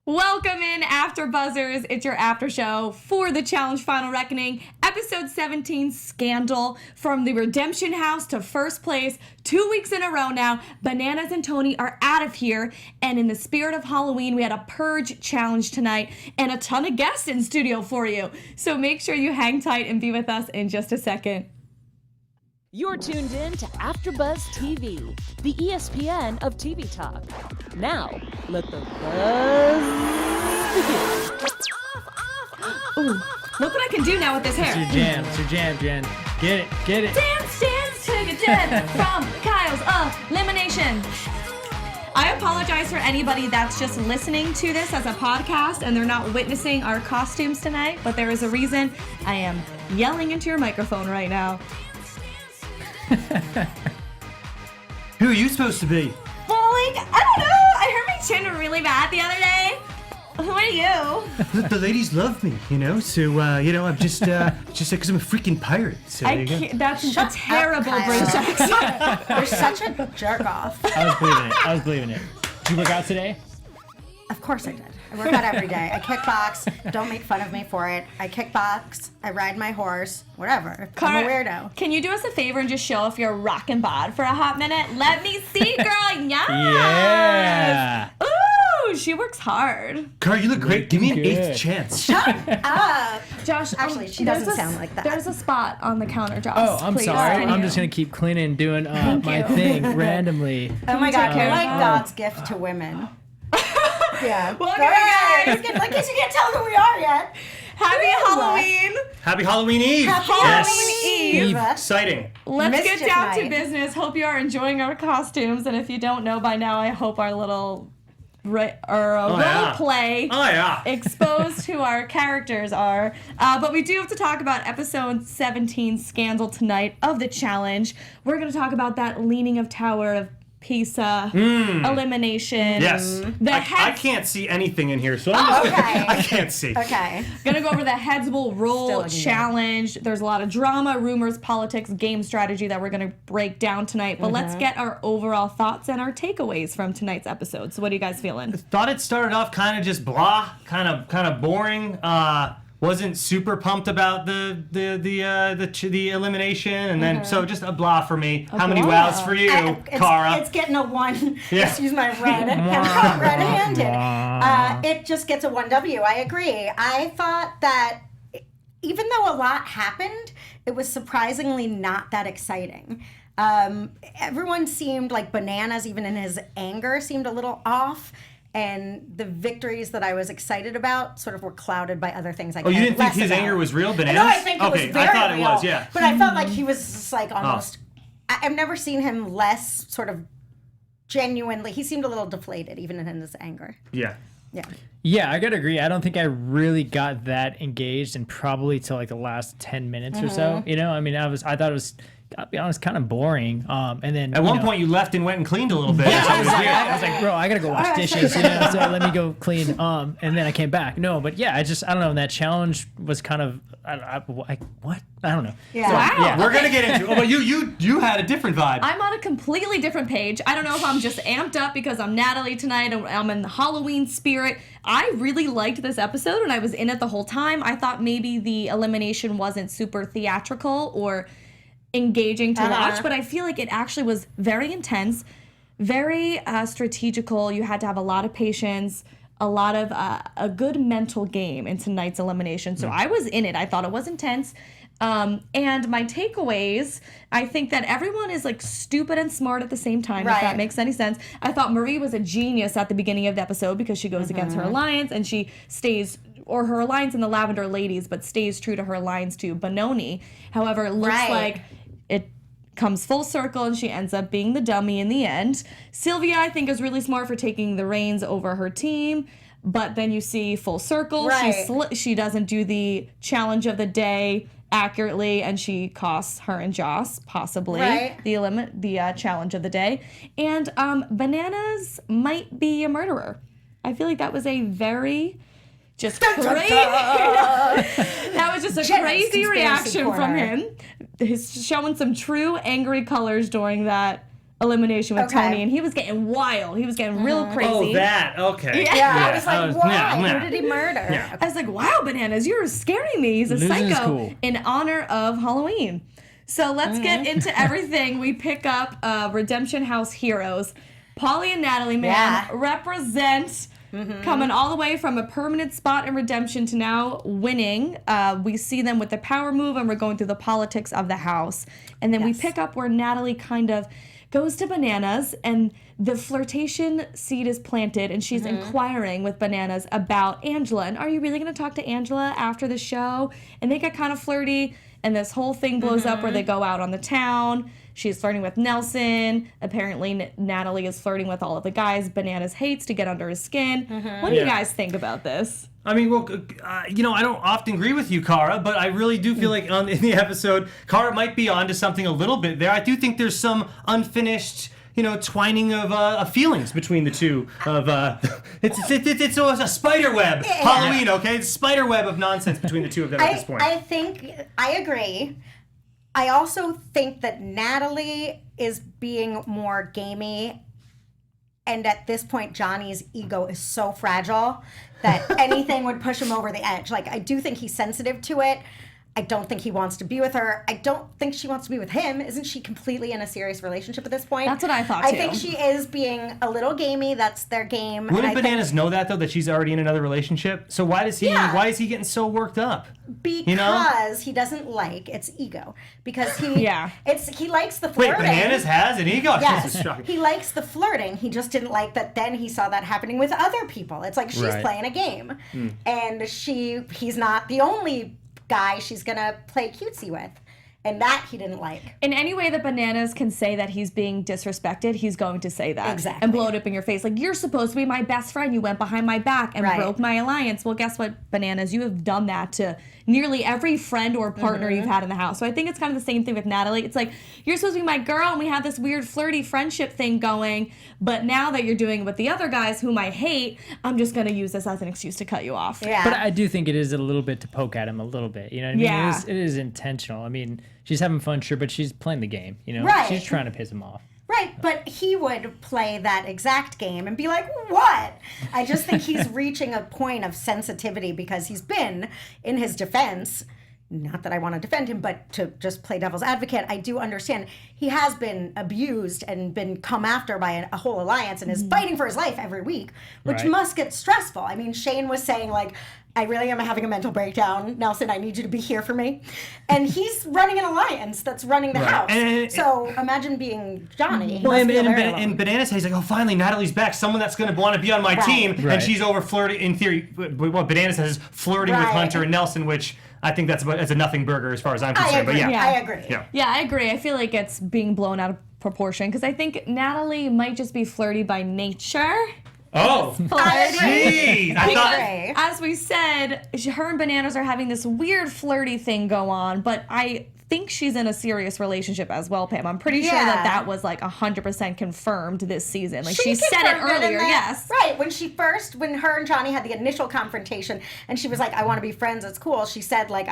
Welcome in, After Buzzers. It's your after show for the Challenge Final Reckoning, episode 17, Scandal. From the Redemption House to first place, 2 weeks in a row now, Bananas and Tony are out of here. And in the spirit of Halloween, we had a Purge challenge tonight and a ton of guests in studio for you. So make sure you hang tight and be with us in just a second. You're tuned in to AfterBuzz TV, the ESPN of TV talk. Now, let the buzz begin. Ooh, look what I can do now with this hair. It's your jam, Jen. Get it. Dance to get dead from Kyle's elimination. I apologize for anybody that's just listening to this as a podcast and they're not witnessing our costumes tonight, but there is a reason I am yelling into your microphone right now. Who are you supposed to be? Falling? I don't know. I hurt my chin really bad the other day. Who are you? The ladies love me, so, I'm just because I'm a freaking pirate. So there you go. That's a terrible British accent. You're such a jerk off. I was believing it. Did you work out today? Of course I did. I work out every day. I kickbox. Don't make fun of me for it. I kickbox. I ride my horse. Whatever. I'm a weirdo. Can you do us a favor and just show off your rockin' bod for a hot minute? Let me see, girl. Yes. Yeah. Ooh, she works hard. Car, you look great. Give me an Good. eighth chance. Shut up. Josh, Actually, she doesn't sound like that. There's a spot on the counter, Josh. Oh, I'm Please, sorry. can I'm you? just going to keep cleaning, doing my you. thing randomly. Oh my God. care You're of like that? God's gift to women. Yeah. Welcome, Go ahead. guys. In case you can't tell who we are yet. Happy Halloween. Happy Halloween Eve. Happy Yes. Halloween Eve. Exciting. Let's Mischief get down to night. business. Hope you are enjoying our costumes. And if you don't know by now, I hope our little role play Oh, yeah. exposed who our characters are. But we do have to talk about episode 17 Scandal tonight of the challenge. We're going to talk about that leaning of Tower of Pisa elimination. Yes. I can't see anything in here, so I'm just okay. I can't see. Okay. Gonna go over the heads will Still roll looking challenge. There's a lot of drama, rumors, politics, game strategy that we're gonna break down tonight. But let's get our overall thoughts and our takeaways from tonight's episode. So what are you guys feeling? Thought it started off kind of just blah, kind of boring. Wasn't super pumped about the elimination, and then so just a blah for me. How many blah. wows for you, It's Cara? getting a 1. Yeah. Excuse my red-handed. It just gets a 1 W. I agree. I thought that even though a lot happened, it was surprisingly not that exciting. Everyone seemed like Bananas, even in his anger, seemed a little off. And the victories that I was excited about sort of were clouded by other things. Oh, you didn't think his anger was real, Bananas? No, I think it was okay, very I thought real. it was, yeah. But I felt like he was just like almost. I've never seen him less sort of genuinely. He seemed a little deflated, even in his anger. Yeah. Yeah. Yeah, I gotta agree. I don't think I really got that engaged and probably till like the last 10 minutes or so. I mean, I thought it was, I'll be honest, kind of boring. And then At one point, you left and went and cleaned a little bit. Yeah, So it was weird. I was like, bro, I gotta go wash dishes, so let me go clean. And then I came back. No, but yeah, I don't know. That challenge was kind of, what? I don't know. Yeah. Wow. Yeah. We're gonna get into it. But you had a different vibe. I'm on a completely different page. I don't know if I'm just amped up because I'm Natalie tonight and I'm in the Halloween spirit. I really liked this episode and I was in it the whole time. I thought maybe the elimination wasn't super theatrical or engaging to watch, but I feel like it actually was very intense, very strategical. You had to have a lot of patience, a lot of a good mental game in tonight's elimination. So I was in it. I thought it was intense. And my takeaways, I think that everyone is like stupid and smart at the same time, if that makes any sense. I thought Marie was a genius at the beginning of the episode because she goes against her alliance and she stays, or her alliance in the Lavender Ladies, but stays true to her alliance to Banony. However, it looks like it comes full circle and she ends up being the dummy in the end. Sylvia, I think, is really smart for taking the reins over her team. But then you see full circle. She doesn't do the challenge of the day accurately, and she costs her and Joss possibly the challenge of the day. And Bananas might be a murderer. I feel like that was a very just crazy. That was just a crazy reaction from him. He's showing some true angry colors during that elimination with Okay. Tony, and he was getting wild. He was getting real crazy. Oh, that. Okay. Yeah. I was like, why? Who did he murder? Yeah. I was like, wow, Bananas, you're scaring me. He's a Losing is psycho cool. in honor of Halloween. So let's get into everything. We pick up Redemption House heroes. Paulie and Natalie, man, Yeah. represent coming all the way from a permanent spot in Redemption to now winning. We see them with the power move, and we're going through the politics of the house. And then we pick up where Natalie kind of goes to Bananas, and the flirtation seed is planted, and she's inquiring with Bananas about Angela. And are you really going to talk to Angela after the show? And they get kind of flirty, and this whole thing blows up where they go out on the town. She's flirting with Nelson. Apparently, Natalie is flirting with all of the guys Bananas hates to get under his skin. What do you guys think about this? I mean, well, I don't often agree with you, Cara, but I really do feel like in the episode, Cara might be onto something a little bit there. I do think there's some unfinished, twining of feelings between the two. It's a spider web. Halloween, okay? It's a spider web of nonsense between the two of them at this point. I think I agree. I also think that Natalie is being more gamey, and at this point, Johnny's ego is so fragile that anything would push him over the edge. Like, I do think he's sensitive to it. I don't think he wants to be with her. I don't think she wants to be with him. Isn't she completely in a serious relationship at this point? That's what I thought, I too. think she is being a little gamey. That's their game. Wouldn't And I think Bananas know that, though, that she's already in another relationship? So why is he getting so worked up? Because he doesn't like it's ego. Because he he likes the Wait, flirting. Bananas has an ego? Yes, Jesus, shocking. he likes the flirting. He just didn't like that. Then he saw that happening with other people. It's like she's Right. playing a game, and he's not the only guy she's gonna play cutesy with, and that he didn't like. In any way that Bananas can say that he's being disrespected, he's going to say that. Exactly. And blow it up in your face. Like, you're supposed to be my best friend. You went behind my back and Right. broke my alliance. Well, guess what, Bananas? You have done that to nearly every friend or partner you've had in the house. So I think it's kind of the same thing with Natalie. It's like, you're supposed to be my girl, and we have this weird flirty friendship thing going, but now that you're doing it with the other guys whom I hate, I'm just going to use this as an excuse to cut you off. Yeah, But I do think it is a little bit to poke at him a little bit. You know what I mean? Yeah. It is intentional. I mean, she's having fun, sure, but she's playing the game. Right. She's trying to piss him off. right. But he would play that exact game and be like, "What?" I just think he's reaching a point of sensitivity because he's been, in his defense. Not that I want to defend him, but to just play devil's advocate, I do understand he has been abused and been come after by a whole alliance and is fighting for his life every week, which Right. must get stressful. I mean, Shane was saying, like, I really am having a mental breakdown. Nelson, I need you to be here for me. And he's running an alliance that's running the house. And- so imagine being Johnny. He Well, must feel very and alone. Bananas says, like, oh, finally, Natalie's back. Someone that's going to want to be on my Right. team. Right. And she's over flirting, in theory, what Bananas says, flirting with Right. Hunter and Nelson, which I think that's a nothing burger as far as I'm I concerned. agree. But yeah. I agree. Yeah. Yeah, I agree. I feel like it's being blown out of proportion because I think Natalie might just be flirty by nature. Oh, I agree. jeez. I thought. agree. As we said, her and Bananas are having this weird flirty thing go on, but I think she's in a serious relationship as well, Pam. I'm pretty sure Yeah. that was like 100% confirmed this season. Like she said it confirmed in earlier, that- yes. Right, when her and Johnny had the initial confrontation and she was like, I want to be friends, it's cool. She said, like,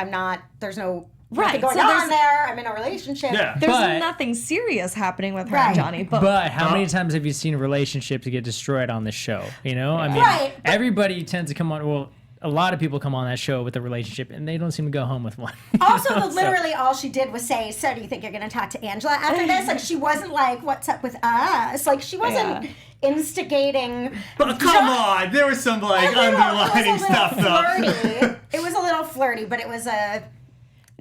there's no Right, nothing going so on there's- there, I'm in a relationship. Yeah. There's But- nothing serious happening with her Right. and Johnny, But how many times have you seen relationships get destroyed on this show? I mean, Right. everybody tends to come on. Well, a lot of people come on that show with a relationship, and they don't seem to go home with one. Also, literally all she did was say, so do you think you're going to talk to Angela after this? And she wasn't like, what's up with us? Like, she wasn't instigating. But come on, there was some like underlining stuff though. Flirty. It was a little flirty, but it was a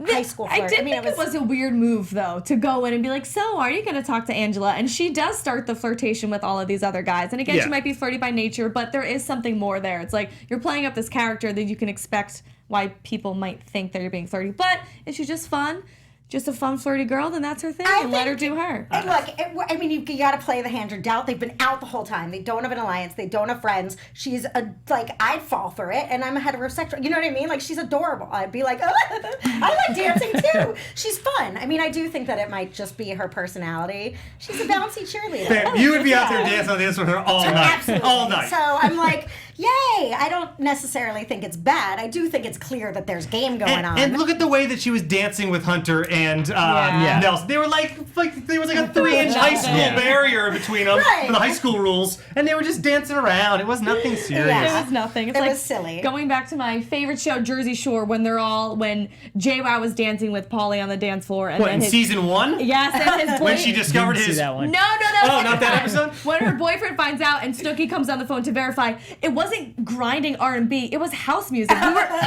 high school flirt. I did think it was a weird move, though, to go in and be like, so are you going to talk to Angela? And she does start the flirtation with all of these other guys. And again, Yeah. she might be flirty by nature, but there is something more there. It's like you're playing up this character that you can expect why people might think that you're being flirty. But if she's just fun, just a fun, flirty girl, then that's her thing, and let her do her. And look, you got to play the hand you're dealt. They've been out the whole time. They don't have an alliance. They don't have friends. She's I'd fall for it, and I'm a heterosexual. You know what I mean? Like, she's adorable. I'd be like, oh, I like dancing too. She's fun. I mean, I do think that it might just be her personality. She's a bouncy cheerleader. You would be out there dancing on this with her all night. Absolutely. All night. So I'm like, yay. I don't necessarily think it's bad. I do think it's clear that there's game going on. And look at the way that she was dancing with Hunter and Nelson. They were like there was like a 3-inch high school barrier between them for the high school rules, and they were just dancing around. It was nothing serious. Yeah. It was nothing. It's It like was silly. Going back to my favorite show, Jersey Shore, when JWoww was dancing with Paulie on the dance floor, and What, then in season 1? yes, and his When she discovered Didn't see his... that one. No. Oh, not that episode? When her boyfriend finds out and Snooki comes on the phone to verify, it wasn't grinding R&B, it was house music.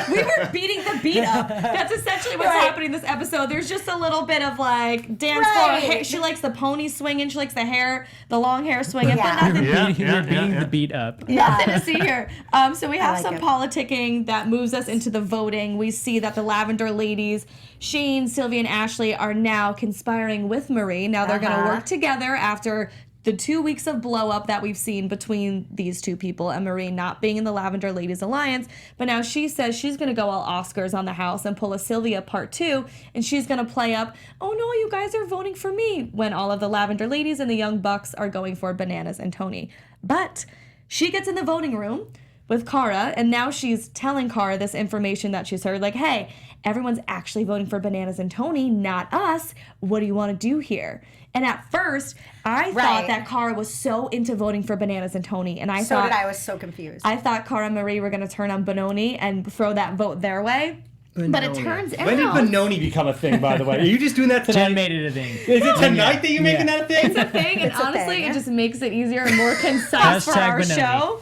We were beating the beat up. That's essentially what's happening in this episode. There's just a little bit of like dance floor. She likes the pony swinging. She likes the long hair swinging. But nothing. You're beating the beat up. Nothing to see here. So we have like some it. politicking that moves us into the voting. We see that the Lavender ladies, Shane, Sylvia, and Ashley, are now conspiring with Marie. Now they're going to work together after the 2 weeks of blow up that we've seen between these two people and Marie not being in the Lavender Ladies Alliance. But now she says she's going to go all Oscars on the house and pull a Sylvia part 2, and she's going to play up, oh no, you guys are voting for me, when all of the Lavender Ladies and the Young Bucks are going for Bananas and Tony. But she gets in the voting room with Cara, and now she's telling Cara this information that she's heard, like, hey, everyone's actually voting for Bananas and Tony, not us. What do you want to do here? And at first, I thought that Cara was so into voting for Bananas and Tony, and I was so confused. I thought Cara and Marie were going to turn on Banony and throw that vote their way. But it turns out... When did Banony become a thing, by the way? Are you just doing that tonight? Jen made it a thing. Is it tonight that you're making that a thing? It's a thing, and honestly, thing. it just makes it easier and more concise for our Banony. show.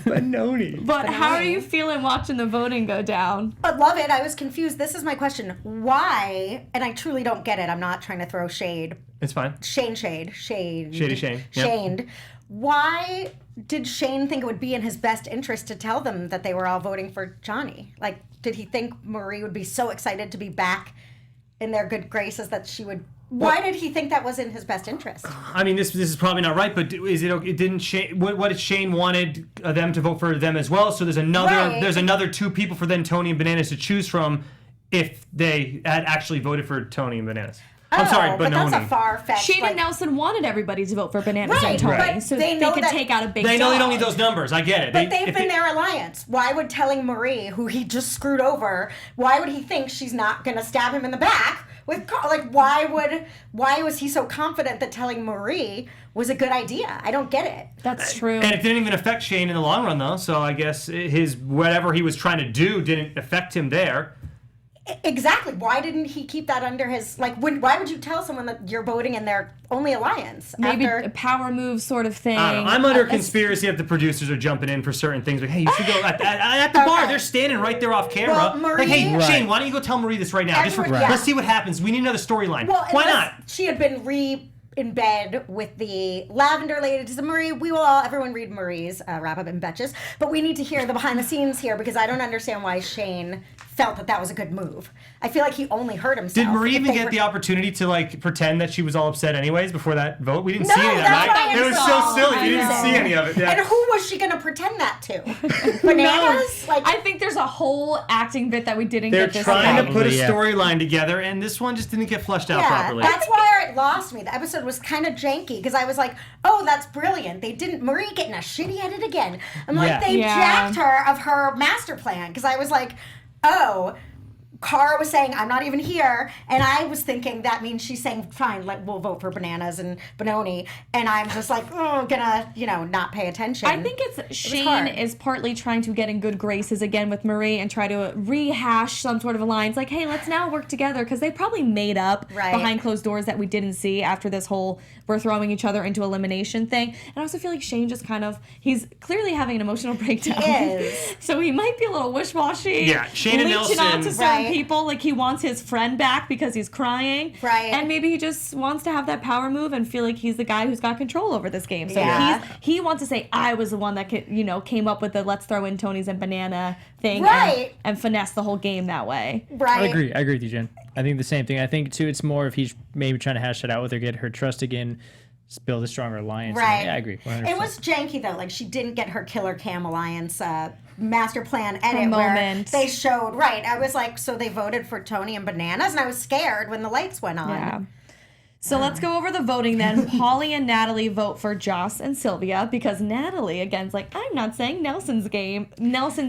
Banony. But how are you feeling watching the voting go down? I love it. I was confused. This is my question. Why, and I truly don't get it. I'm not trying to throw shade. It's fine. Shade. Shady Shane. Yep. Shane. Why did Shane think it would be in his best interest to tell them that they were all voting for Johnny? Like, did he think Marie would be so excited to be back in their good graces that she would... Why did he think that was in his best interest? I mean, this is probably not right, but is it? It didn't. What if Shane wanted them to vote for them as well? So there's another 2 people for then Tony and Bananas to choose from if they had actually voted for Tony and Bananas. I'm sorry, but Banony. that's a far-fetched... Shane and Nelson wanted everybody to vote for Bananas and Tony, but so they they know could that- take out a big They know they don't dog. need those numbers. I get it. But they've been their alliance. Why would telling Marie, who he just screwed over, why would he think she's not going to stab him in the back? Why was he so confident that telling Marie was a good idea? I don't get it. That's true. And it didn't even affect Shane in the long run, though. So I guess his whatever he was trying to do didn't affect him there. Exactly. Why didn't he keep that under his... why would you tell someone that you're voting in their only alliance? Maybe after... a power move sort of thing. I don't know. I'm under conspiracy if the producers are jumping in for certain things. Like, hey, you should go at the bar. They're standing right there off camera. Well, Marie- like, hey, Right. Shane, why don't you go tell Marie this right now? Everyone- yeah. Let's see what happens. We need another storyline. Well, Why unless not? She had been in bed with the Lavender Ladies and Marie. Everyone read Marie's wrap-up in Betches, but we need to hear the behind the scenes here because I don't understand why Shane felt that was a good move. I feel like he only hurt himself. Did Marie if even they get were- the opportunity to like pretend that she was all upset anyways before that vote? We didn't No, see any of that's that, what right? I It was saw. so silly. I You didn't know. see any of it. Yeah. And who was she going to pretend that to? Bananas? I think there's a whole acting bit that we didn't They're get this trying time. to put a Yeah. storyline together, and this one just didn't get fleshed out Yeah, properly. that's why it lost me. The episode was kind of janky because I was like, oh, that's brilliant. They didn't, Marie getting a shitty edit again. I'm like, Yeah. they Yeah. jacked her of her master plan because I was like, oh, Cara was saying, I'm not even here. And I was thinking that means she's saying, fine, we'll vote for Bananas and Banony. And I'm just like, oh, gonna, not pay attention. I think it's Shane hard. is partly trying to get in good graces again with Marie and try to rehash some sort of alliance. Like, hey, let's now work together because they probably made up behind closed doors that we didn't see after this whole we're throwing each other into elimination thing. And I also feel like Shane just he's clearly having an emotional breakdown. He is. So he might be a little wish-washy. Yeah, Shane and leeching on to Nelson- certain Right. people. Like he wants his friend back because he's crying. Right. And maybe he just wants to have that power move and feel like he's the guy who's got control over this game. So Yeah. he wants to say, I was the one that came up with the let's throw in Tony's and banana thing Right. and finesse the whole game that way. Right. I agree with you, Jen. I think the same thing. I think too, it's more if he's maybe trying to hash it out with her, get her trust again, build a stronger alliance. Right. Yeah, I agree. 100%. It was janky though. Like she didn't get her Killer Cam Alliance master plan edit where moment. they showed. Right. I was like, so they voted for Tony and Bananas, and I was scared when the lights went on. Yeah. So let's go over the voting then. Paulie and Natalie vote for Joss and Sylvia because Natalie, again's like, I'm not saying Nelson's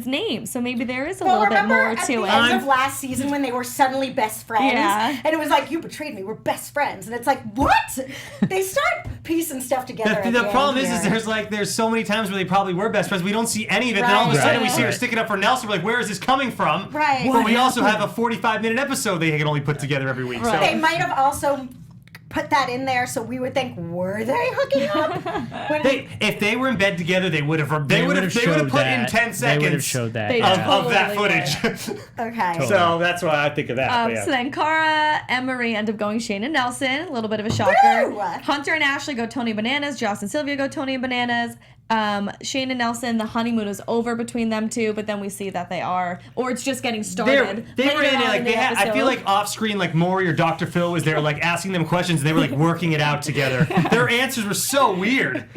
name. So maybe there is a little bit more at to the it. end of last season when they were suddenly best friends? Yeah. And it was like, you betrayed me, we're best friends. And it's like, what? They start piecing stuff together. The problem is there's so many times where they probably were best friends. We don't see any of it. Then all of a sudden we see her sticking up for Nelson. We're like, where is this coming from? Right. But we also have a 45-minute episode they can only put together every week. Right. They might have also put that in there so we would think, were they hooking up? If they were in bed together, they would have put in 10 seconds They would have showed that. of that Totally footage. Okay. So that's why I think of that. So then Cara and Marie end up going Shane and Nelson. A little bit of a shocker. Woo! Hunter and Ashley go Tony Bananas. Joss and Sylvia go Tony and Bananas. Shane and Nelson, the honeymoon is over between them two, but then we see that they are, or it's just getting started. They were in it I feel like off screen, like Maury or Dr. Phil was there, like asking them questions, and they were like working it out together. Their answers were so weird.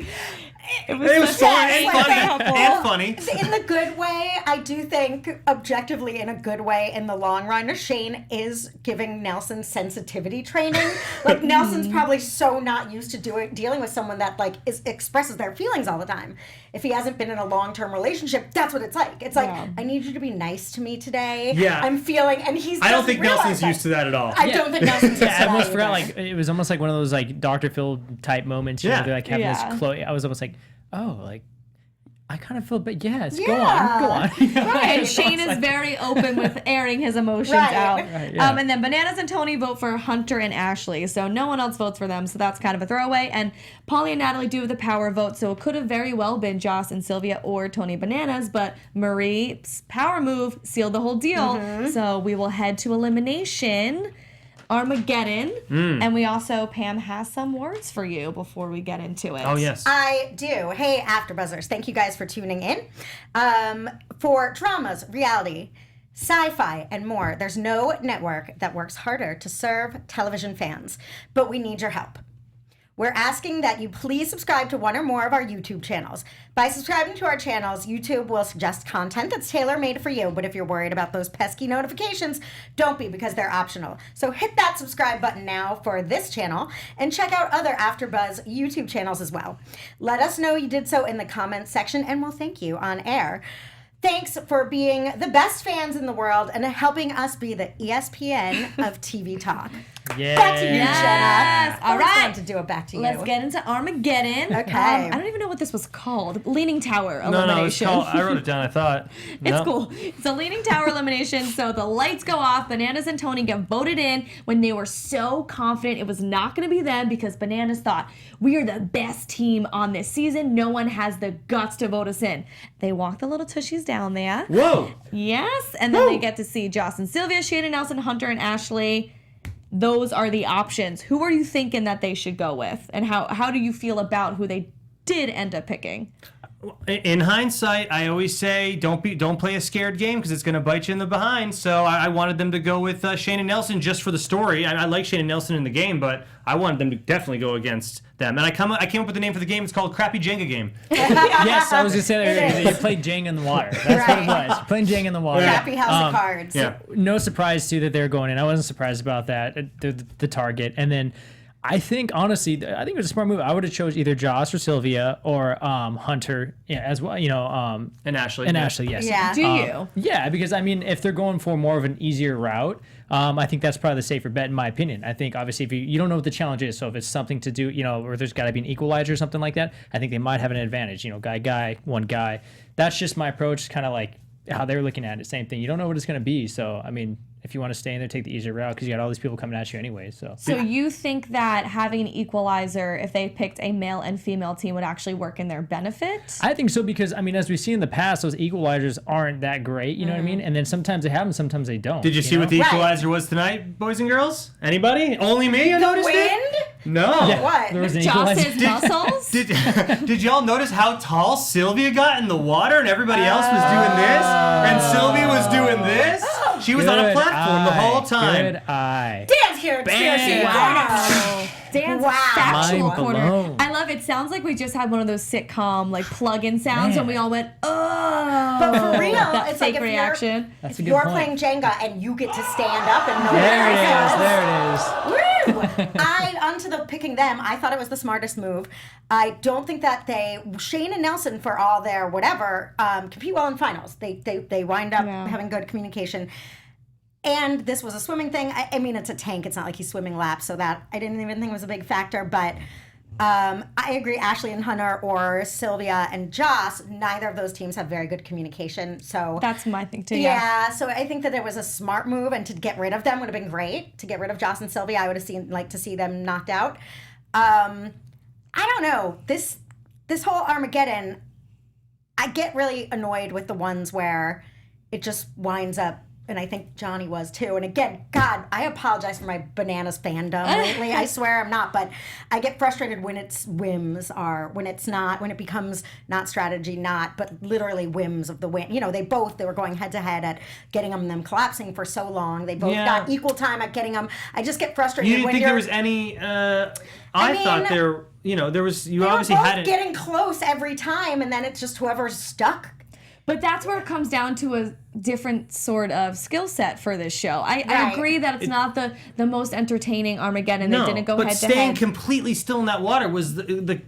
It was fun and funny. In the good way, I do think, objectively in a good way, in the long run, Shane is giving Nelson sensitivity training. Like, Nelson's probably so not used to dealing with someone that, like, expresses their feelings all the time. If he hasn't been in a long-term relationship, that's what it's like. It's like, I need you to be nice to me today. Yeah. I'm feeling, and he's I don't think Nelson's used to that at all. I don't think Nelson's used to that I almost either. forgot, like, it was almost like one of those, like, Dr. Phil type moments, you know, they're like having this I was almost like, oh, like, I kind of feel, but yes, go on. Right. And Shane is very open with airing his emotions out. Right, yeah. And then Bananas and Tony vote for Hunter and Ashley. So no one else votes for them. So that's kind of a throwaway. And Paulie and Natalie do have the power vote. So it could have very well been Joss and Sylvia or Tony Bananas. But Marie's power move sealed the whole deal. So we will head to elimination. Armageddon. And we also, Pam has some words for you before we get into it. Oh, yes. I do. Hey, AfterBuzzers, thank you guys for tuning in. For dramas, reality, sci-fi, and more, there's no network that works harder to serve television fans, but we need your help. We're asking that you please subscribe to one or more of our YouTube channels. By subscribing to our channels, YouTube will suggest content that's tailor-made for you, but if you're worried about those pesky notifications, don't be, because they're optional. So hit that subscribe button now for this channel, and check out other AfterBuzz YouTube channels as well. Let us know you did so in the comments section, and we'll thank you on air. Thanks for being the best fans in the world and helping us be the ESPN of TV talk. Yeah. Back to you, Yes. Jenna. All Always right. wanted to do it back to you. Let's get into Armageddon. Okay. I don't even know what this was called. Leaning Tower No, it's elimination. called, I wrote it down, I thought. It's cool. It's a Leaning Tower elimination. So the lights go off. Bananas and Tony get voted in when they were so confident it was not going to be them, because Bananas thought, we are the best team on this season. No one has the guts to vote us in. They walk the little tushies down there. Whoa. Yes. And then they get to see Joss and Sylvia, Shane and Nelson, Hunter and Ashley. Those are the options. Who are you thinking that they should go with? And how do you feel about who they did end up picking? In hindsight, I always say don't play a scared game, because it's going to bite you in the behind. So I wanted them to go with Shane and Nelson just for the story. I like Shane and Nelson in the game, but I wanted them to definitely go against them. And I came up with the name for the game. It's called Crappy Jenga Game. Yes, I was going to say that. You played Jenga in the water. That's what it was. Playing Jenga in the water. Happy House of Cards. Yeah. No surprise, too, that they're going in. I wasn't surprised about that. They're the target. And then I think, honestly, it was a smart move. I would have chose either Joss or Sylvia or Hunter as well, And Ashley. And Ashley, yes. Yeah. Do you? Yeah, because, I mean, if they're going for more of an easier route, I think that's probably the safer bet, in my opinion. I think, obviously, if you don't know what the challenge is, so if it's something to do, or there's got to be an equalizer or something like that, I think they might have an advantage. Guy, one guy. That's just my approach, kind of like how they're looking at it. Same thing. You don't know what it's going to be, so, I mean, if you want to stay in there, take the easier route, because you got all these people coming at you anyway. So You think that having an equalizer, if they picked a male and female team, would actually work in their benefit? I think so, because, I mean, as we've seen in the past, those equalizers aren't that great, you know what I mean? And then sometimes they have them, sometimes they don't. Did you see what the equalizer was tonight, boys and girls? Anybody? Only me? I noticed it? Wind? No. Yeah, What? there was an equalizer. Joss's muscles? Did y'all notice how tall Sylvia got in the water, and everybody else was doing this, and Sylvia was doing this? She was on a Good platform the whole eye. time. Good eye. Dance here, conspiracy. Wow. Dan's Wow. factual Mind corner. blown. I love it. Sounds like we just had one of those sitcom like plug-in sounds, and we all went, oh. But for real, that it's fake like reaction. That's if a good you're point. playing Jenga and you get to stand up and no There it one else is. does. There it is. Woo! Onto the picking them, I thought it was the smartest move. I don't think that Shane and Nelson, for all their whatever, compete well in finals. They wind up having good communication. And this was a swimming thing. I mean, it's a tank. It's not like he's swimming laps, so that I didn't even think was a big factor. But I agree, Ashley and Hunter or Sylvia and Joss, neither of those teams have very good communication. So That's my thing too. yeah, so I think that it was a smart move, and to get rid of them would have been great. To get rid of Joss and Sylvia, I would have liked to see them knocked out. I don't know. This whole Armageddon, I get really annoyed with the ones where it just winds up, and I think Johnny was too. And again, God, I apologize for my bananas fandom lately. I swear I'm not, but I get frustrated when it's whims when it becomes not strategy, but literally whims of the win. You know, they were going head to head at getting them collapsing for so long. They both got equal time at getting them. I just get frustrated. You didn't think there was any? I thought there. You know, there was. You obviously both had it. getting close every time, and then it's just whoever's stuck. But that's where it comes down to a different sort of skill set for this show. I agree that it's not the most entertaining Armageddon. They didn't go head to head. But staying completely still in that water was the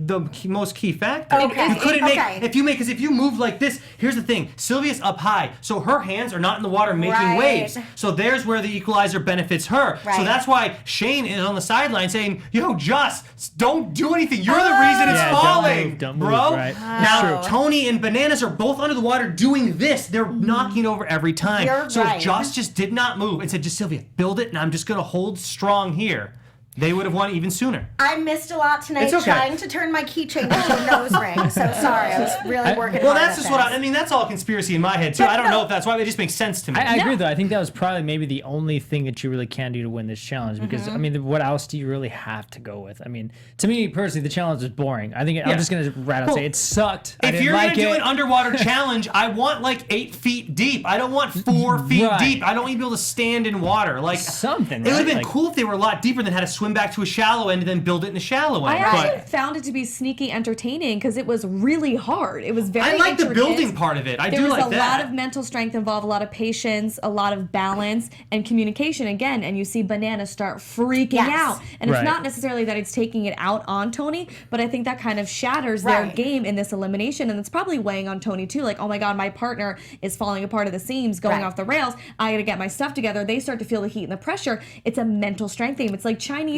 most key factor. Okay. You couldn't because if you move like this, here's the thing: Sylvia's up high, so her hands are not in the water making waves. So there's where the equalizer benefits her. Right. So that's why Shane is on the sideline saying, "Yo, Joss, don't do anything. You're the reason it's falling, don't move, bro." right. Now Tony and Bananas are both under the water doing this. They're knocking over every time. So if Joss just did not move and said, just Sylvia, build it, and I'm just going to hold strong here, they would have won even sooner. I missed a lot tonight trying to turn my keychain into a nose ring. So sorry, I was really working Well, hard that's just what I mean. That's all conspiracy in my head too. I don't know if that's why. It just makes sense to me. I agree, though. I think that was probably maybe the only thing that you really can do to win this challenge. Because I mean, what else do you really have to go with? I mean, to me personally, the challenge was boring. I think I'm just gonna say it sucked. If you're gonna do an underwater challenge, I want like 8 feet deep. I don't want 4 feet deep. I don't want to be able to stand in water. Like something. It would have been cool if they were a lot deeper than had to swim back to a shallow end and then build it in a shallow end. I actually found it to be sneaky entertaining because it was really hard. It was very I like the intricate. building part of it. I do like that. There was a lot of mental strength involved, a lot of patience, a lot of balance, and communication again. And you see Banana start freaking out. And it's not necessarily that it's taking it out on Tony, but I think that kind of shatters their game in this elimination. And it's probably weighing on Tony too. Like, oh my God, my partner is falling apart at the seams, going off the rails. I got to get my stuff together. They start to feel the heat and the pressure. It's a mental strength thing. It's like Chinese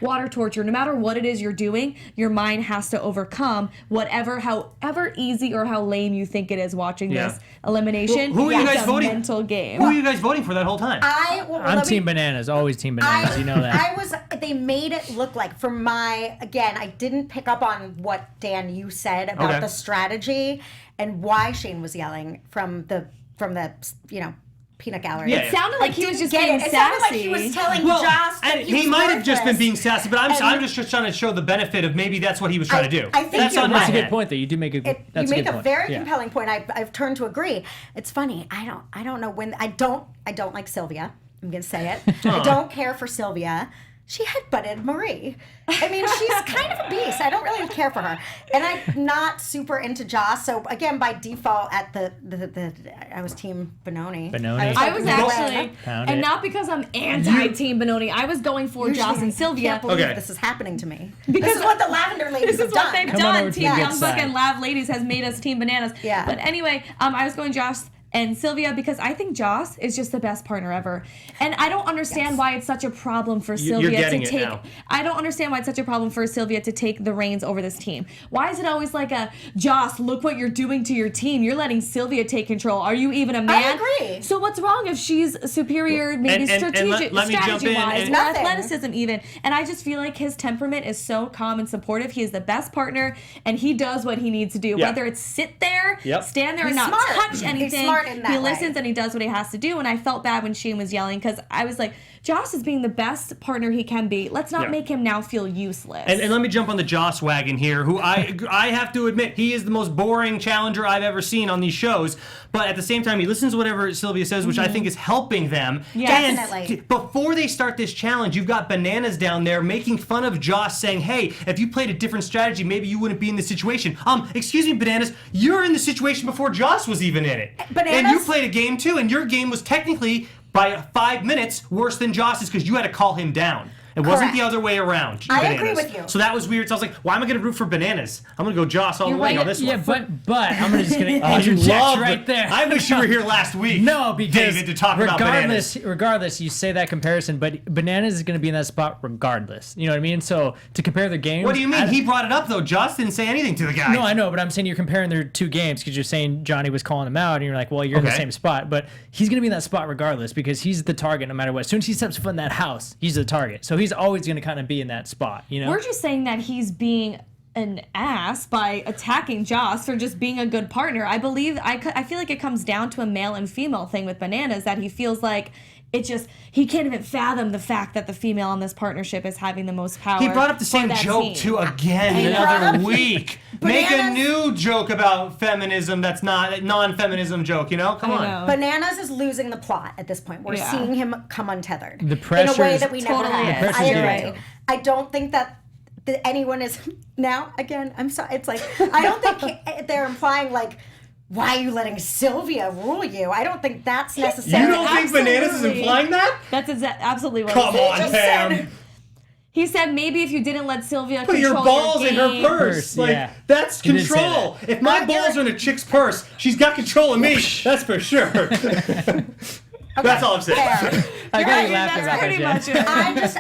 water torture. No matter what it is you're doing, your mind has to overcome however easy or how lame you think it is watching this elimination. Who are you guys voting? Mental game. Who are you guys voting for that whole time? I'm Team Bananas. Always Team Bananas. You know that. They made it look like, again, I didn't pick up on what, Dan, you said about the strategy and why Shane was yelling from the peanut gallery. It sounded like he was just being sassy. It sounded like he was telling Joss that he might have just been being sassy, but I'm just trying to show the benefit of maybe that's what he was trying to do. I think that's a good point, though. You do make a you make a very compelling point. I've turned to agree. It's funny. I don't know when I don't like Sylvia. I'm gonna say it. I don't care for Sylvia. She headbutted Marie. I mean, she's kind of a beast. I don't really care for her. And I'm not super into Joss. So, again, by default, I was Team Banony. I was actually, and not because I'm anti-Team Banony, I was going for Joss and Sylvia. I can't believe this is happening to me. Because this is what the Lavender Ladies This is what they've done. Team Young Buck and Lav Ladies has made us Team Bananas. Yeah. But anyway, I was going Joss and Sylvia because I think Joss is just the best partner ever. And I don't understand why it's such a problem for Sylvia to take I don't understand why it's such a problem for Sylvia to take the reins over this team. Why is it always like a Joss, look what you're doing to your team. You're letting Sylvia take control. Are you even a man? I agree. So what's wrong if she's superior maybe strategy wise or athleticism even? And I just feel like his temperament is so calm and supportive. He is the best partner and he does what he needs to do. Whether it's sit there, stand there and not touch anything smart in that He way. listens and he does what he has to do. And I felt bad when Shane was yelling because I was like, Joss is being the best partner he can be. Let's not make him now feel useless. And let me jump on the Joss wagon here, who I have to admit, he is the most boring challenger I've ever seen on these shows. But at the same time, he listens to whatever Sylvia says, which I think is helping them. Yeah, definitely. Before they start this challenge, you've got Bananas down there making fun of Joss, saying, hey, if you played a different strategy, maybe you wouldn't be in this situation. Excuse me, Bananas, you're in the situation before Joss was even in it. Bananas? And you played a game too, and your game was technically, by 5 minutes, worse than Joss's because you had to call him down. It wasn't the Correct. other way around. I agree Bananas. with you. So that was weird. So I was like, why am I going to root for Bananas? I'm going to go Joss all the way right. on this Yeah, one. but I'm just gonna You interject love right there. I wish you were here last week. No, because David, to talk about Bananas. regardless, you say that comparison, but Bananas is going to be in that spot regardless. You know what I mean? So to compare their games, What do you mean? He brought it up though. Joss didn't say anything to the guy. No, I know, but I'm saying you're comparing their two games because you're saying Johnny was calling him out, and you're like, well, you're in the Okay. same spot, but he's going to be in that spot regardless because he's the target no matter what. As soon as he steps foot in that house, he's the target. So he's always going to kind of be in that spot, you know? We're just saying that he's being an ass by attacking Joss for just being a good partner. I feel like it comes down to a male and female thing with Bananas, that he feels like he can't even fathom the fact that the female in this partnership is having the most power. He brought up the for same that joke team. too again He the brought other up week. Make a Bananas- new joke about feminism that's not a non-feminism joke, you know? Come on. know. Bananas is losing the plot at this point. We're Yeah. seeing him come untethered The in a way pressure's- that we never Totally had. is. The I pressure's agree. getting to him. I don't think that anyone is now. Again, I'm sorry. It's like I don't think they're implying like, why are you letting Sylvia rule you? I don't think that's necessary. You don't think Bananas is Absolutely. implying that? That's absolutely what Come he said. on, just Pam. said- He said maybe if you didn't let Sylvia Put control your balls your in her game. purse. Like, Yeah. that's He did say control. If my balls are in a chick's purse, she's got control of me. That's for sure. That's all I'm saying. Fair. I got you laughing That's about pretty that, much Jen.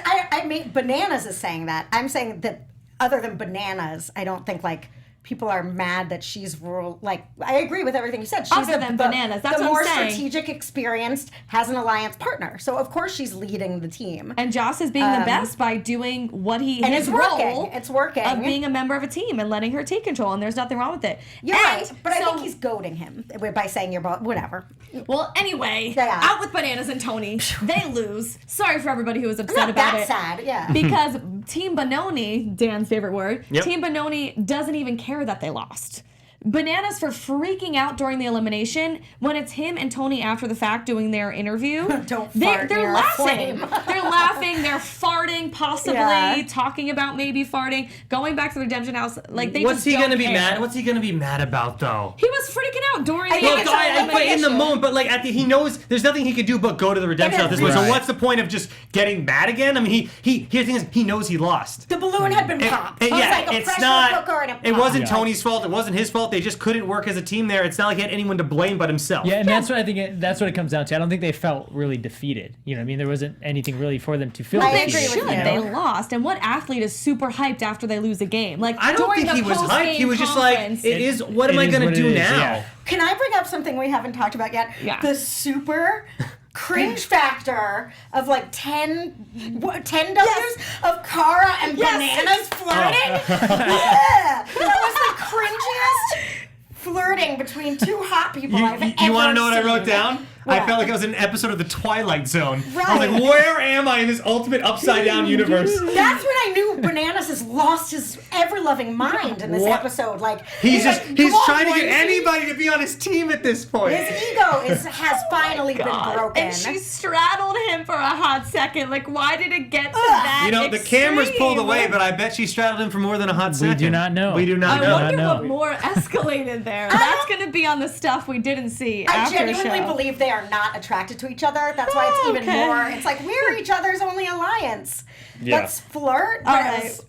it. I mean, Bananas is saying that. I'm saying that other than Bananas, I don't think like people are mad that she's rural. Like, I agree with everything you said. She's Other than Bananas, that's the what I'm more saying. strategic, experienced, has an alliance partner. So of course she's leading the team. And Joss is being the best by doing what and his it's working. role It's working. of being a member of a team and letting her take control, and there's nothing wrong with it. You're And right, but I so- think he's goading him by saying you're whatever. Well, anyway, Yeah. out with Bananas and Tony. They lose. Sorry for everybody who was upset Not about that it. sad, yeah. Because Team Banony, Dan's favorite word, Yep. Team Banony doesn't even care that they lost. Bananas for freaking out during the elimination when it's him and Tony after the fact doing their interview. Don't they, fart they're near a laughing. flame. They're laughing. They're farting, possibly Yeah. talking about maybe farting, going back to the Redemption House. Like they What's just he don't gonna be care. mad? What's he gonna be mad about though? He was freaking out during the think Well, it's elimination. but in the moment, but like he knows there's nothing he can do but go to the redemption at this point. So Right. what's the point of just getting mad again? I mean, here's the thing is he knows he lost. The balloon had been popped. It was yeah, like a it's pressure not. cooker and it It popped. wasn't Yeah. Tony's fault. It wasn't his fault. They just couldn't work as a team there. It's not like he had anyone to blame but himself. Yeah, and that's what I think. That's what it comes down to. I don't think they felt really defeated. You know what I mean? There wasn't anything really for them to feel I defeated. agree with Should. you. They lost. And what athlete is super hyped after they lose a game? Like I don't during think the he was hyped. post-game He was just like, conference. it is. What am it I is gonna what do it is, now? yeah. Can I bring up something we haven't talked about yet? Yeah. The super cringe factor of like 10 W's of Cara and Bananas flirting. Yeah. That was the cringiest flirting between two hot people I've ever You want to know what I wrote seen. down? I What? felt like I was in an episode of The Twilight Zone. I was Right. like, where am I in this ultimate upside down universe? That's when I knew Bananas has lost his ever-loving mind in this What? episode. Like He's like, he's come on, trying to get boys. anybody to be on his team at this point. His ego has finally been broken. And she straddled him for a hot second. Like, why did it get to that? You know, the cameras pulled extreme? away, but I bet she straddled him for more than a hot second. do not know. We do not I know. wonder know. what more escalated there. That's going to be on the stuff we didn't see I after genuinely show. believe they are not attracted to each other. That's why it's even Okay. more. It's like we're each other's only alliance. Yeah. Let's flirt. All but right. it's-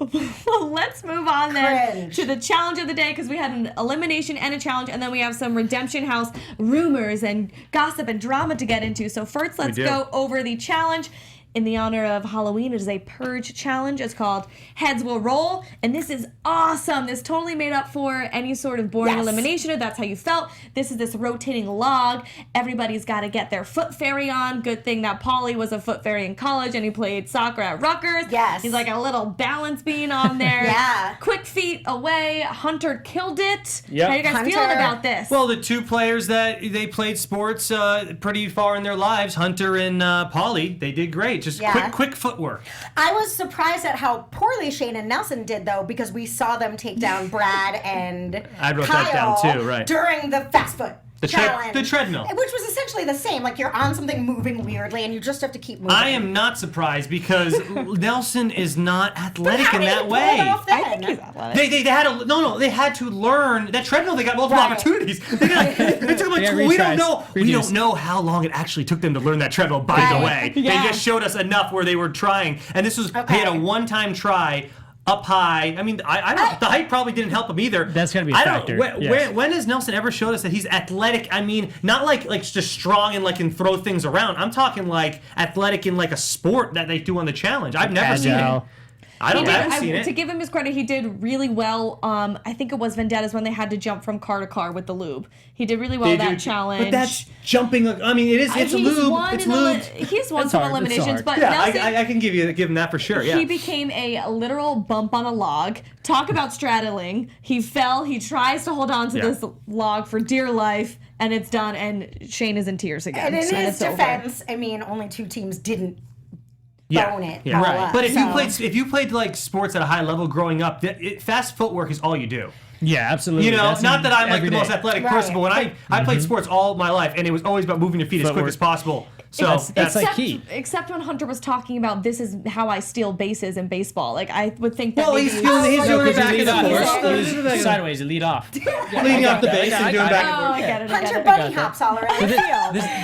Well, let's move on then Cringe. to the challenge of the day because we had an elimination and a challenge, and then we have some Redemption House rumors and gossip and drama to get into. So first, let's do. go over the challenge. in the honor of Halloween. It is a purge challenge. It's called Heads Will Roll, and this is awesome. This totally made up for any sort of boring elimination if that's how you felt. This is this rotating log. Everybody's got to get their foot fairy on. Good thing that Paulie was a foot fairy in college and he played soccer at Rutgers. Yes. He's like a little balance beam on there. Yeah. Quick feet away. Hunter killed it. Yep. How are you guys feeling about this? Well, the two players that they played sports pretty far in their lives, Hunter and Paulie, they did great. Just quick footwork. I was surprised at how poorly Shane and Nelson did, though, because we saw them take down Brad and I wrote Kyle that down too, right. during the fast foot challenge. The treadmill. Which was essentially the same. Like, you're on something moving weirdly, and you just have to keep moving. I am not surprised because Nelson is not athletic How in did that he pull it way. off then? I think he's athletic. They had to they had to learn that treadmill. They got multiple Right. opportunities. They took them like we don't know how long it actually took them to learn that treadmill. By the way, they just showed us enough where they were trying, and this was they had a one-time try. Up high. I mean, I don't. The height probably didn't help him either. That's gonna be a factor. When has Nelson ever showed us that he's athletic? I mean, not like just strong and can throw things around. I'm talking like athletic in like a sport that they do on the challenge. I've never seen it. I haven't seen it. To give him his credit, he did really well. I think it was Vendettas when they had to jump from car to car with the lube. He did really well that challenge. But that's jumping. I mean, it's a lube. It's lube. He's won some eliminations, but yeah, Nelson, I can give him that for sure. Yeah. He became a literal bump on a log. Talk about straddling. He fell. He tries to hold on to this log for dear life, and it's done. And Shane is in tears again. And in his it's defense, I mean, only 2 teams didn't bone it. Yeah. Right. But if you played like sports at a high level growing up, fast footwork is all you do. Yeah, absolutely. You know, That's not that I'm like the every most day. athletic person, but when I played sports all my life, and it was always about moving your feet as quick as possible. So that's like key. Except when Hunter was talking about this is how I steal bases in baseball. Like I would think that. Well, maybe he's doing it back and forth. Sideways, you lead off. Leading off the base and doing back and Oh, forth. I get it. Hunter bunny hops already.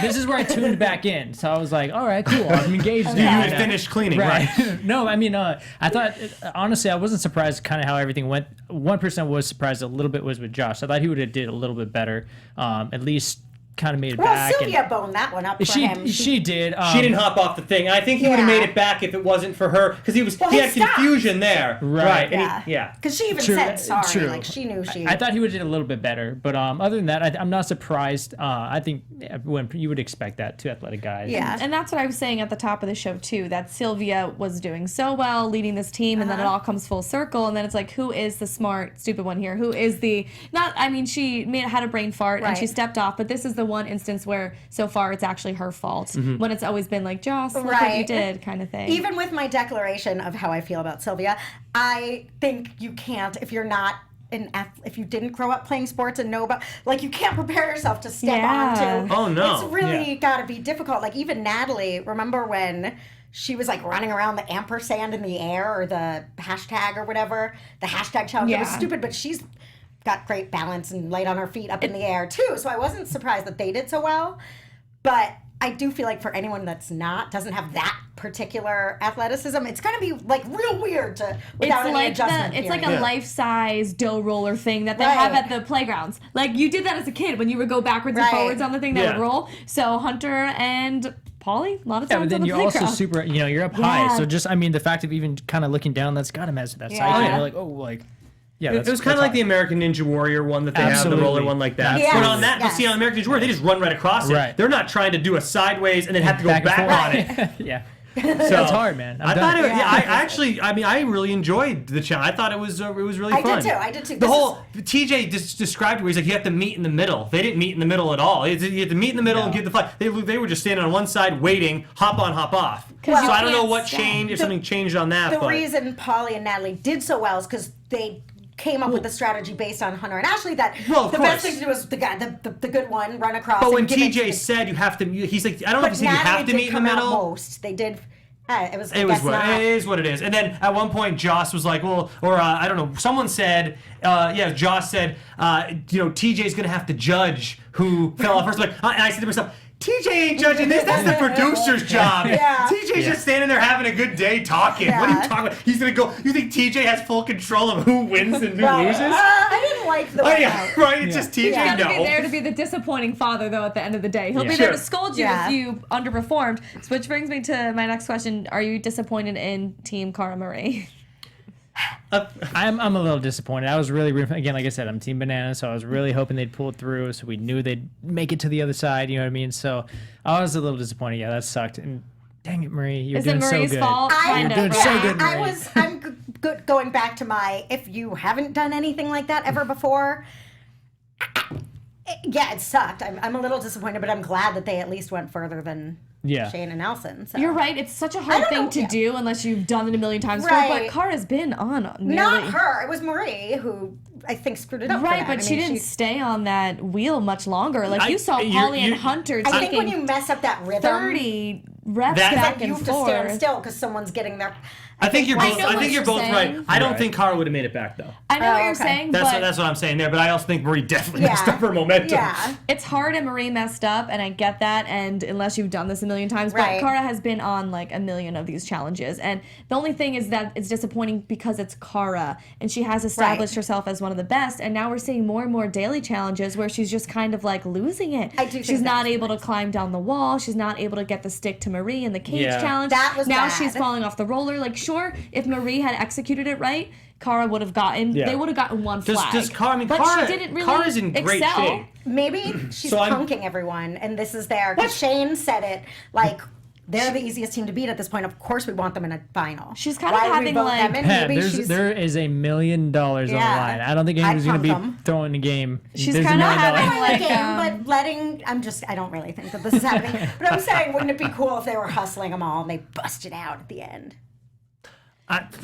This is where I tuned back in. So I was like, all right, cool. I'm engaged. You had finished cleaning, right? No, I mean, I thought, honestly, I wasn't surprised kind of how everything went. One person I was surprised a little bit was with Josh. I thought he would have did a little bit better. At least kind of made it back. Well, Sylvia boned that one up for him. She did. She didn't hop off the thing. I think he would have made it back if it wasn't for her, because he had confusion there. Right. Yeah. Because she even said sorry. True. Like she knew she. I thought he would have did a little bit better, but other than that, I'm not surprised. I think when you would expect that, 2 athletic guys. Yeah. And that's what I was saying at the top of the show too. That Sylvia was doing so well, leading this team, and then it all comes full circle. And then it's like, who is the smart, stupid one here? Who is the not? I mean, she had a brain fart and she stepped off, but this is the one instance where so far it's actually her fault when it's always been like, Joss, look what you did kind of thing. Even with my declaration of how I feel about Sylvia, I think you can't, if you're not if you didn't grow up playing sports and know about, like, you can't prepare yourself to step onto. Oh no. It's really got to be difficult. Like, even Natalie, remember when she was like running around the ampersand in the air, or the hashtag or whatever, the hashtag challenge. It was stupid, but she's got great balance and light on her feet up in the air too. So I wasn't surprised that they did so well. But I do feel like for anyone that's doesn't have that particular athleticism, it's going to be like real weird without any adjustment. It's like a life-size dough roller thing that they have at the playgrounds. Like, you did that as a kid when you would go backwards and forwards on the thing that would roll. So Hunter and Paulie, a lot of times but then on the you're playground. also super, you're up high. So just, I mean, the fact of even kind of looking down, that's got to mess with that psyche. You're like, oh, like... Yeah, it was kind of like the American Ninja Warrior one that they have, the roller one like that. But on that, see, on American Ninja Warrior, they just run right across it. Right. They're not trying to do a sideways and then have to go back on it. Yeah. So, it's hard, man. I thought it. Yeah, I really enjoyed the challenge. I thought it was really fun. I did too. The whole TJ just described it where he's like, you have to meet in the middle. They didn't meet in the middle at all. You have to meet in the middle and get the flight. They were just standing on one side waiting, hop on, hop off. So I don't know what changed, if something changed on that. The reason Paulie and Natalie did so well is because they came up with the strategy based on Hunter and Ashley that the best thing to do was the good one run across. But when TJ said you have to, he's like, I don't know if he said you have to meet in the middle. They did. It is what it is. And then at one point, Joss was like, well, or I don't know, someone said, Joss said, TJ's going to have to judge who fell off first. Like, and I said to myself, TJ ain't judging this. That's the producer's job. Yeah. TJ's just standing there having a good day talking. What are you talking about? He's going to go. You think TJ has full control of who wins and who loses? I didn't like the way right. It's just TJ. He's gonna be there to be the disappointing father, though. At the end of the day, he'll be there to scold you if you underperformed. So which brings me to my next question: are you disappointed in Team Cara Marie? I'm a little disappointed. I was really again, like I said, I'm Team Banana, so I was really hoping they'd pull it through, so we knew they'd make it to the other side. You know what I mean? So I was a little disappointed. Yeah, that sucked. And dang it, Marie, you're doing so good. Is it Marie's fault? You're doing so good, Marie. I'm good going back to my. If you haven't done anything like that ever before. Yeah, it sucked. I'm a little disappointed, but I'm glad that they at least went further than Shane and Nelson. So. You're right. It's such a hard thing to do unless you've done it a million times. Right. But Cara's been on nearly. Not her. It was Marie who I think screwed it up. Right, for that. but she didn't stay on that wheel much longer. Like you saw Paulie and Hunter I think taking when you mess up that rhythm, 30 reps That- back you and have to forth. stand still because someone's getting their. I think you're both. know I what think you're you're both saying. right. I don't think Cara would have made it back though. I know what you're okay. saying, That's but what I'm saying there. But I also think Marie definitely messed up her momentum. Yeah. it's hard and Marie messed up, and I get that, and unless you've done this a million times, Right. but Cara has been on like a million of these challenges, and the only thing is that it's disappointing because it's Cara, and she has established herself as one of the best, and now we're seeing more and more daily challenges where she's just kind of like losing it. I do think she's not that's able to climb down the wall, she's not able to get the stick to Marie in the cage Yeah. challenge. That was now bad. she's falling off the roller. Like sure, if Marie had executed it right, Cara would have gotten. Yeah. They would have gotten one flag. Does Cara? I mean, but Cara, she didn't really Cara's in great excel. shape. Maybe she's So I'm- punking everyone, and this is their. Because Shane said it like. They're the easiest team to beat at this point. Of course, we want them in a final. She's kind of Why would we having, vote like- them in? Pat, Maybe she's. there is $1 million on the Yeah. line. I don't think I'd anyone's going to be pump them. throwing the game. She's There's $1 kinda million. having, I like, like game, but letting. I don't really think that this is happening. But I'm saying, wouldn't it be cool if they were hustling them all and they busted out at the end?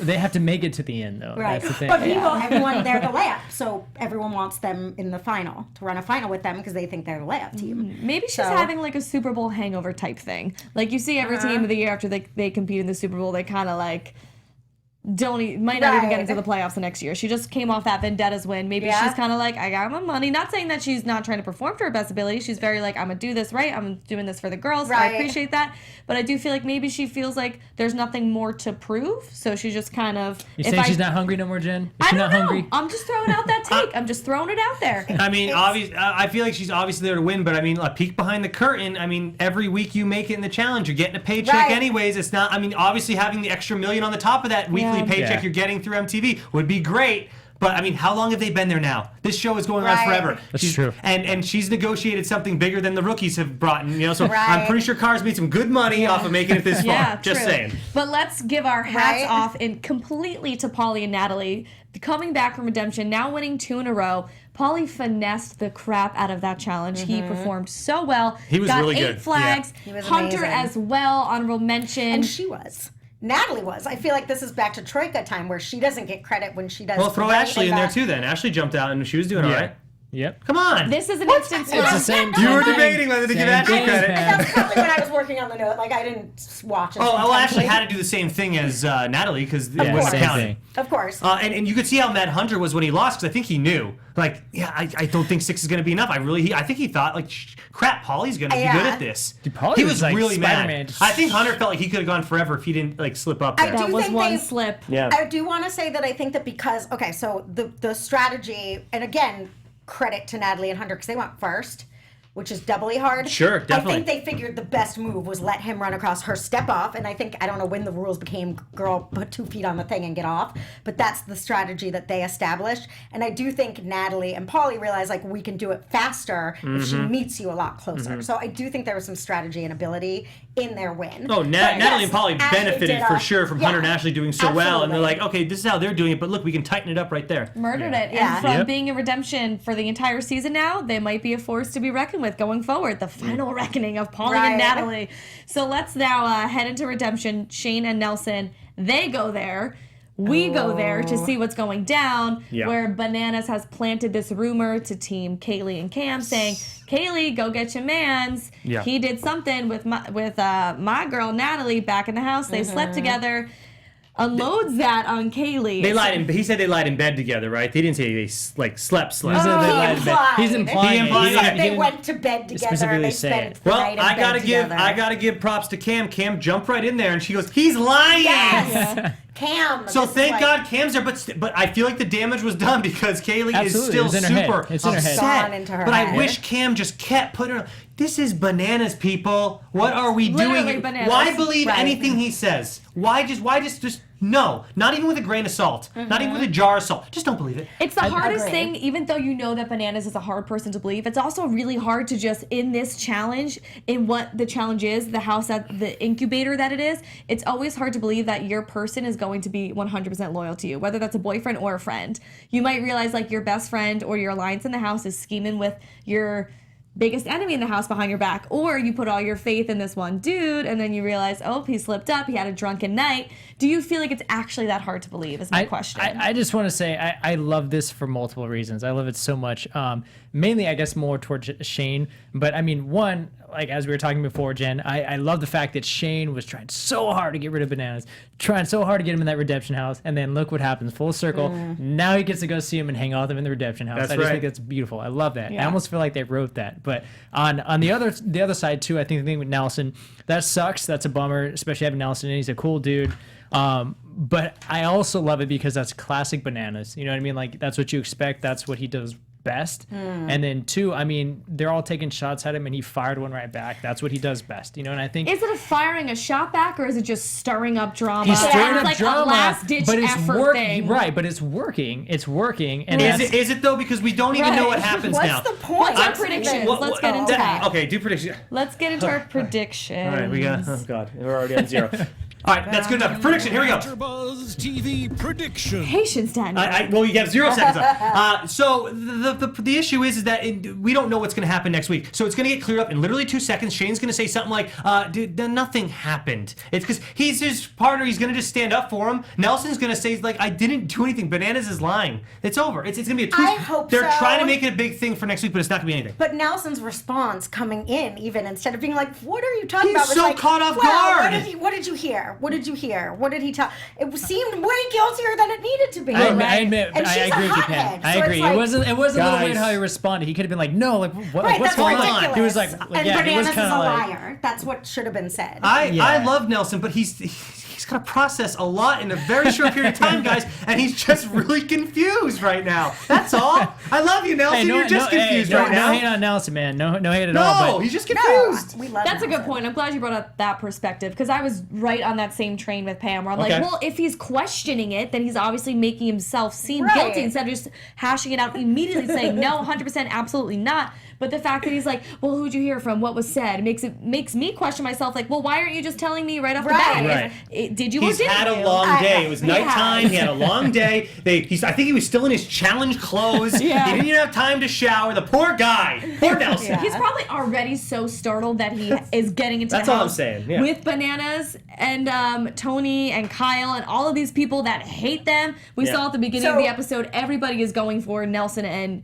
They have to make it to the end, though. Right. That's the thing. But people, everyone, they're the layup. So everyone wants them in the final, to run a final with them because they think they're the layup team. Maybe she's So- having like a Super Bowl hangover type thing. Like you see every team of the year after they compete in the Super Bowl, they kind of like might not even get into the playoffs the next year. She just came off that Vendettas win. Maybe she's kind of like, I got my money. Not saying that she's not trying to perform to her best ability. She's very like, I'm gonna do this right. I'm doing this for the girls. So I Right. appreciate that. But I do feel like maybe she feels like there's nothing more to prove. So she's just kind of. You saying she's not hungry no more, Jen? Is she I don't not know. hungry? I'm just throwing out that take. I'm just throwing it out there. I mean, I feel like she's obviously there to win, but I mean, a peek behind the curtain. I mean, every week you make it in the challenge, you're getting a paycheck Right. anyways. It's not. I mean, obviously having the extra $1 million on the top of that weekly Yeah. paycheck Yeah. you're getting through MTV would be great. But I mean, how long have they been there now? This show is going on Right. forever. That's She's- true. And she's negotiated something bigger than the rookies have brought in. You know, so Right. I'm pretty sure Cara's made some good money off of making it this far. Yeah, Just true. saying. But let's give our hats Right? off completely to Paulie and Natalie. Coming back from redemption, now winning 2 in a row. Paulie finessed the crap out of that challenge. He performed so well. He was got really 8 good. flags. He was Hunter amazing. as well, honorable mention. And she was. Natalie was. I feel like this is back to Troika time where she doesn't get credit when she does. Well, throw the right Ashley thing in there back. too. Then Ashley jumped out and she was doing all right. Yep. Come on. This is an instance where It's the same. You were same debating thing. whether to give Same Ashley thing, credit. Pat. That's probably when I was working on the note. Like I didn't watch it. Oh, well, Ashley intensely. had to do the same thing as Natalie because it Yeah, wouldn't same have counted. thing. Of course. And you could see how mad Hunter was when he lost because I think he knew. Like, yeah, I don't think 6 is going to be enough. I think he thought, like, crap, Paulie's going to be Yeah. good at this. Dude, Paulie he was was like really Spider-Man. mad. I think Hunter felt like he could have gone forever if he didn't, like, slip up I there. do that was think one they- slip. Yeah. I do want to say that I think that because so the strategy, and again, credit to Natalie and Hunter because they went first, which is doubly hard. Sure, definitely. I think they figured the best move was let him run across her, step off, and I don't know when the rules became girl put 2 feet on the thing and get off, but that's the strategy that they established. And I do think Natalie and Paulie realized like we can do it faster if she meets you a lot closer. So I do think there was some strategy and ability in their win. Oh, But Natalie yes, and Paulie Ashley benefited did for a- sure from yeah, Hunter and Ashley doing so well. And they're absolutely. like, okay, this is how they're doing it, but look, we can tighten it up right there. Murdered it. Yeah. And from Yep. being a redemption for the entire season now, they might be a force to be reckoned with going forward. The final reckoning of Paulie Right. and Natalie. So let's now head into redemption. Shane and Nelson, they go there. We go there to see what's going down, Yeah. where Bananas has planted this rumor to team Kaylee and Cam saying, Kaylee, go get your mans. Yeah. He did something with my girl Natalie back in the house. They slept together. unloads that on Kaylee. They lied in. He said they lied in bed together, right? They didn't say they slept. He said they lied in bed. He's implying. He implied it. They went to bed together. specifically They say spent it. the Well, night in I bed gotta give props to Cam. Cam jumped right in there, and she goes, "He's lying." Yes. Cam. So this is thank like- God Cam's there, but I feel like the damage was done because Kaylee Absolutely, is still it's in her head. super It's in her head. upset. Gone into her But I head. wish Cam just kept putting her. This is bananas, people. What are we Literally doing? bananas. Why believe Right. anything he says? Why just no? Not even with a grain of salt. Not even with a jar of salt. Just don't believe it. It's the hardest agree. thing, even though you know that Bananas is a hard person to believe. It's also really hard to just, in this challenge, in what the challenge is, the house that the incubator that it is, it's always hard to believe that your person is going to be 100% loyal to you, whether that's a boyfriend or a friend. You might realize like your best friend or your alliance in the house is scheming with your biggest enemy in the house behind your back, or you put all your faith in this one dude and then you realize, oh, he slipped up, he had a drunken night. Do you feel like it's actually that hard to believe is my question. I just want to say I love this for multiple reasons. I love it so much. Mainly, I guess, more towards Shane. But I mean, one, like as we were talking before, Jen, I love the fact that Shane was trying so hard to get rid of Bananas, trying so hard to get him in that redemption house, and then look what happens, full circle. Now he gets to go see him and hang out with him in the redemption house. That's I just right. think that's beautiful. I love that. I Yeah. almost feel like they wrote that. But on the other side too, I think the thing with Nelson, that sucks. That's a bummer, especially having Nelson in. He's a cool dude. But I also love it because that's classic Bananas. You know what I mean? Like that's what you expect. That's what he does best. And then two, I mean, they're all taking shots at him and he fired one right back. That's what he does best. You know, and I think Is it a firing a shot back or is it just stirring up drama? he's stirring It's up like drama, a last ditch but it's effort working. thing. Right, but it's working. It's working. And Is that's, it though? Because we don't even know what Right. happens What's now. the point? What's our That's the predictions? thing. Let's get into that. Okay, do predictions. Let's get into our predictions. All right, we got. Oh God, we're already at 0. All right, that's good enough. Prediction. Here we go. AfterBuzz TV prediction. Patience, Daniel. Well, you have 0 seconds left. So the issue is that we don't know what's going to happen next week. So it's going to get cleared up in literally 2 seconds. Shane's going to say something like, "Dude, nothing happened." It's because he's his partner. He's going to just stand up for him. Nelson's going to say like, "I didn't do anything." Bananas is lying. It's over. It's going to be a 2. I hope They're so. trying to make it a big thing for next week, but it's not going to be anything. But Nelson's response coming in, even instead of being like, "What are you talking He's about?" was so like, caught off "Well, guard." What did you hear? What did you hear? What did he tell?" It seemed way guiltier than it needed to be. I admit, And I she's a agree with you, Pam. hothead, I so it's agree. like- It wasn't a little Guys. weird how he responded. He could have been like, "No, like what, Right, what's that's going ridiculous. on?" He was like and yeah, he Bananas was is kind a of like, liar. That's what should have been said. I Yeah. love Nelson, but he's got to process a lot in a very short period of time, guys, and he's just really confused right now. That's all. I love you, Nelson. You're just confused right no now. hate on Nelson, man. No hate at all. No, But he's just no, confused. we love That's a good Nelson. point. I'm glad you brought up that perspective because I was right on that same train with Pam where I'm Okay. like, well, if he's questioning it, then he's obviously making himself seem Right. guilty instead of just hashing it out immediately saying, no, 100% absolutely not. But the fact that he's like, well, who'd you hear from? What was said? Makes me question myself like, well, why aren't you just telling me right off the bat? Right. Did you He's or didn't had a you? long day. It was He nighttime. has. He had a long day. I think he was still in his challenge clothes. Yeah. He didn't even have time to shower. The poor guy. Poor Nelson. Yeah. He's probably already so startled that he is getting into That's the all I'm house saying, yeah. with Bananas and Tony and Kyle and all of these people that hate them. We Yeah. saw at the beginning of So- the episode, everybody is going for Nelson and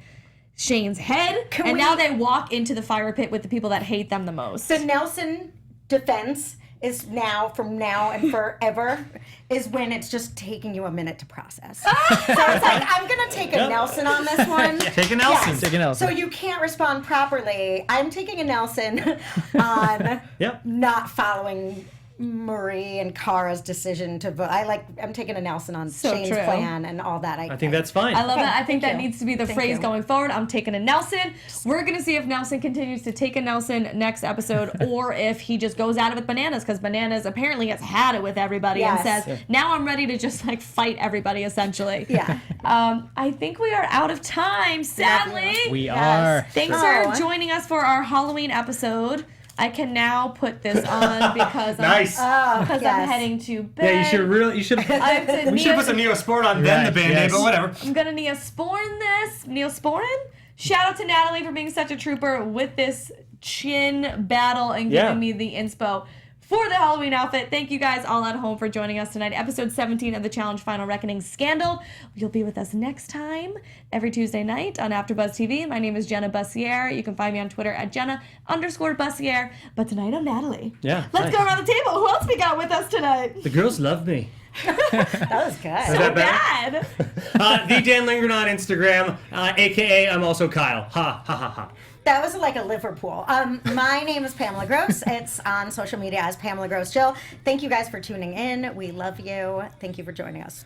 Shane's head, Can and we- now they walk into the fire pit with the people that hate them the most. The Nelson defense is from now and forever is when it's just taking you a minute to process. So it's like, I'm going to take a Yep. Nelson on this one. Take a Nelson. Yes. Take a Nelson. So you can't respond properly. I'm taking a Nelson on Yep. not following Marie and Kara's decision to vote. I'm taking a Nelson on So Shane's true. plan and all that. I think that's fine. I love Okay, that. I think thank that you. needs to be the Thank phrase you. going forward. I'm taking a Nelson. We're going to see if Nelson continues to take a Nelson next episode or if he just goes at it with Bananas because Bananas apparently has had it with everybody Yes. and says, now I'm ready to just like fight everybody essentially. Yeah. I think we are out of time, sadly. we Yes. are. Thanks Oh. for joining us for our Halloween episode. I can now put this on because Nice. Oh, I'm yes. heading to bed. Yeah, you should. I have to We should put some Neosport on then the Right, Band-Aid, yes. but whatever. I'm gonna Neosporin. Shout out to Natalie for being such a trooper with this chin battle and Yeah. giving me the inspo for the Halloween outfit. Thank you guys all at home for joining us tonight. Episode 17 of the Challenge Final Reckoning Scandal. You'll be with us next time, every Tuesday night on AfterBuzz TV. My name is Jenna Bussiere. You can find me on Twitter at Jenna_Bussiere. But tonight I'm Natalie. Yeah. Let's go around the table. Who else we got with us tonight? The girls love me. That was good. So bad. The Dan Lindgren on Instagram, aka I'm also Kyle. Ha ha ha ha. That was like a Liverpool. My name is Pamela Gross. It's on social media as Pamela Gross Jill. Thank you guys for tuning in. We love you. Thank you for joining us.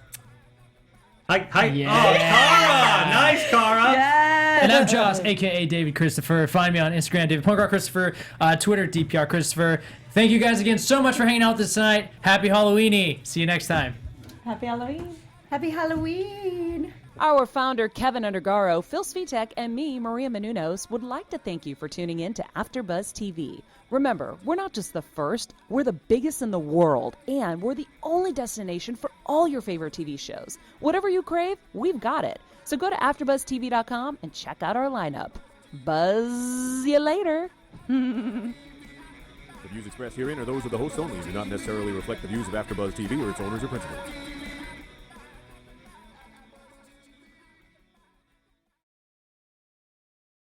Hi. Yeah. Oh, Cara. Nice, Cara. Yes. And I'm Josh, aka David Christopher. Find me on Instagram, David Christopher, Twitter, DPR Christopher. Thank you guys again so much for hanging out this night. Happy Halloweeny. See you next time. Happy Halloween. Happy Halloween. Our founder, Kevin Undergaro, Phil Svitek, and me, Maria Menounos, would like to thank you for tuning in to AfterBuzz TV. Remember, we're not just the first, we're the biggest in the world, and we're the only destination for all your favorite TV shows. Whatever you crave, we've got it. So go to AfterBuzzTV.com and check out our lineup. Buzz you later. The views expressed herein are those of the hosts only and do not necessarily reflect the views of AfterBuzz TV or its owners or principals.